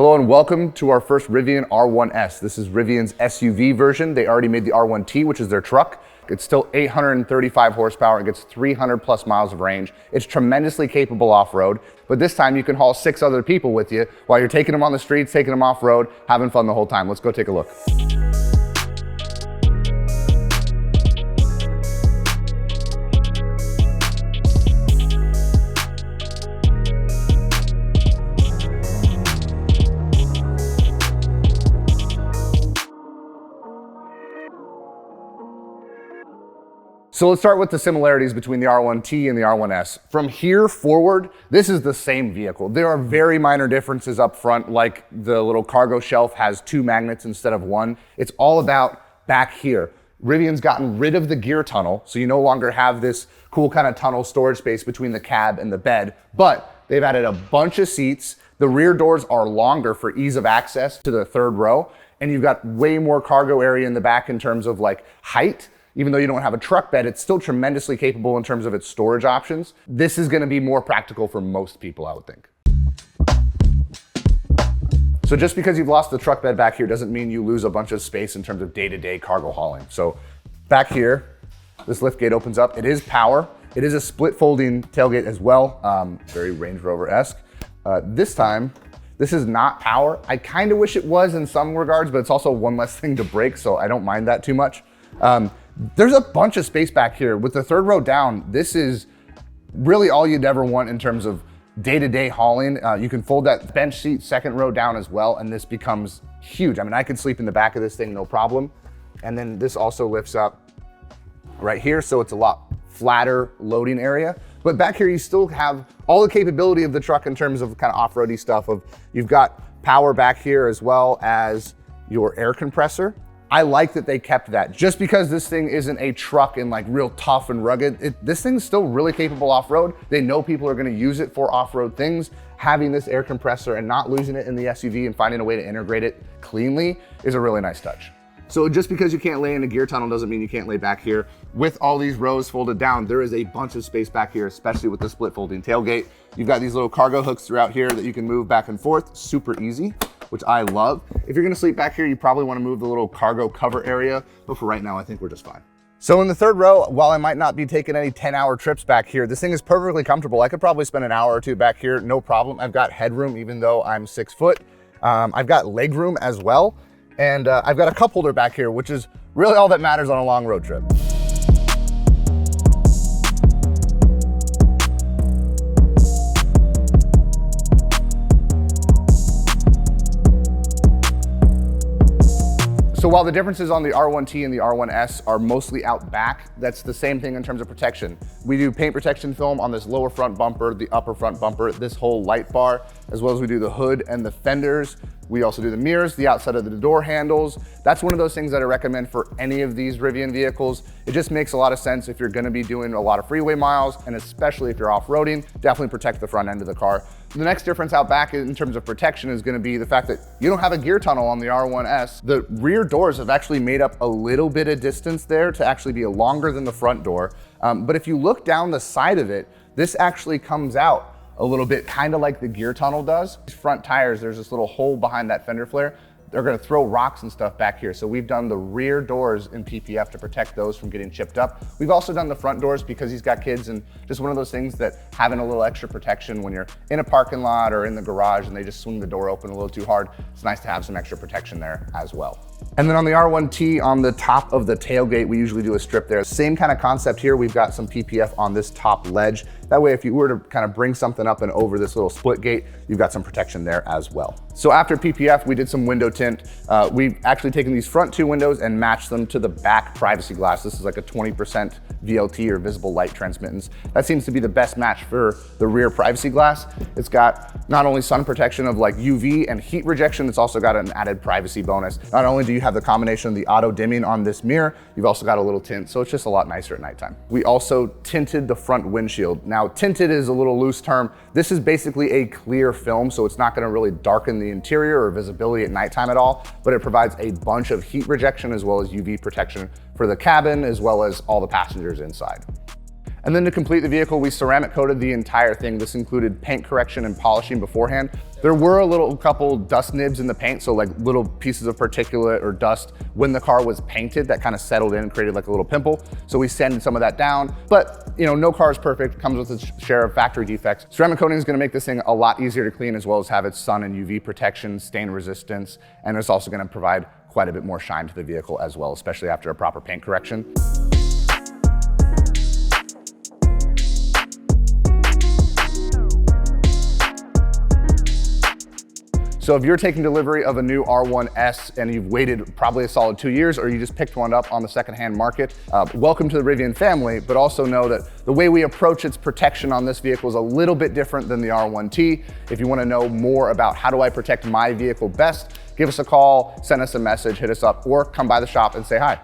Hello and welcome to our first Rivian R1S. This is Rivian's SUV version. They already made the R1T, which is their truck. It's still 835 horsepower and gets 300 plus miles of range. It's tremendously capable off-road, but this time you can haul 6 other people with you while you're taking them on the streets, taking them off-road, having fun the whole time. Let's go take a look. So let's start with the similarities between the R1T and the R1S. From here forward, this is the same vehicle. There are very minor differences up front, like the little cargo shelf has 2 magnets instead of 1. It's all about back here. Rivian's gotten rid of the gear tunnel, so you no longer have this cool kind of tunnel storage space between the cab and the bed, but they've added a bunch of seats. The rear doors are longer for ease of access to the 3rd row, and you've got way more cargo area in the back in terms of like height. Even though you don't have a truck bed, it's still tremendously capable in terms of its storage options. This is gonna be more practical for most people, I would think. So just because you've lost the truck bed back here doesn't mean you lose a bunch of space in terms of day-to-day cargo hauling. So back here, this lift gate opens up. It is power. It is a split folding tailgate as well, very Range Rover-esque. This time, this is not power. I kind of wish it was in some regards, but it's also one less thing to break, so I don't mind that too much. There's a bunch of space back here. With the 3rd row down, this is really all you'd ever want in terms of day-to-day hauling. You can fold that bench seat 2nd row down as well, and this becomes huge. I mean, I could sleep in the back of this thing, no problem. And then this also lifts up right here, so it's a lot flatter loading area. But back here, you still have all the capability of the truck in terms of kind of off-roady stuff. You've got power back here as well as your air compressor. I like that they kept that. Just because this thing isn't a truck and like real tough and rugged, this thing's still really capable off-road. They know people are gonna use it for off-road things. Having this air compressor and not losing it in the SUV and finding a way to integrate it cleanly is a really nice touch. So just because you can't lay in a gear tunnel doesn't mean you can't lay back here. With all these rows folded down, there is a bunch of space back here, especially with the split folding tailgate. You've got these little cargo hooks throughout here that you can move back and forth, super easy, which I love. If you're gonna sleep back here, you probably wanna move the little cargo cover area, but for right now, I think we're just fine. So in the 3rd row, while I might not be taking any 10-hour trips back here, this thing is perfectly comfortable. I could probably spend an hour or 2 back here, no problem. I've got headroom, even though I'm 6 foot. I've got leg room as well. And I've got a cup holder back here, which is really all that matters on a long road trip. So while the differences on the R1T and the R1S are mostly out back, that's the same thing in terms of protection. We do paint protection film on this lower front bumper, the upper front bumper, this whole light bar, as well as we do the hood and the fenders. We also do the mirrors, the outside of the door handles. That's one of those things that I recommend for any of these Rivian vehicles. It just makes a lot of sense if you're gonna be doing a lot of freeway miles, and especially if you're off-roading, definitely protect the front end of the car. The next difference out back in terms of protection is gonna be the fact that you don't have a gear tunnel on the R1S. The rear doors have actually made up a little bit of distance there to actually be longer than the front door. But if you look down the side of it, this actually comes out a little bit, kind of like the gear tunnel does. These front tires, there's this little hole behind that fender flare. They're gonna throw rocks and stuff back here. So we've done the rear doors in PPF to protect those from getting chipped up. We've also done the front doors because he's got kids, and just one of those things that having a little extra protection when you're in a parking lot or in the garage and they just swing the door open a little too hard, it's nice to have some extra protection there as well. And then on the R1T, on the top of the tailgate, we usually do a strip there. Same kind of concept here. We've got some PPF on this top ledge. That way, if you were to kind of bring something up and over this little split gate, you've got some protection there as well. So after PPF, we did some window tint. We've actually taken these front 2 windows and matched them to the back privacy glass. This is like a 20% VLT or visible light transmittance. That seems to be the best match for the rear privacy glass. It's got not only sun protection of like UV and heat rejection, it's also got an added privacy bonus. Not only do you have the combination of the auto dimming on this mirror, you've also got a little tint, so it's just a lot nicer at nighttime. We also tinted the front windshield. Now, tinted is a little loose term. This is basically a clear film, so it's not gonna really darken the interior or visibility at nighttime at all, but it provides a bunch of heat rejection as well as UV protection for the cabin as well as all the passengers inside. And then to complete the vehicle, we ceramic coated the entire thing. This included paint correction and polishing beforehand. There were a couple dust nibs in the paint, so like little pieces of particulate or dust when the car was painted that kind of settled in and created like a little pimple. So we sanded some of that down, but you know, no car is perfect, comes with its share of factory defects. Ceramic coating is gonna make this thing a lot easier to clean, as well as have its sun and UV protection, stain resistance, and it's also gonna provide quite a bit more shine to the vehicle as well, especially after a proper paint correction. So if you're taking delivery of a new R1S and you've waited probably a solid 2 years, or you just picked one up on the secondhand market, welcome to the Rivian family, but also know that the way we approach its protection on this vehicle is a little bit different than the R1T. If you wanna know more about how do I protect my vehicle best, give us a call, send us a message, hit us up, or come by the shop and say hi.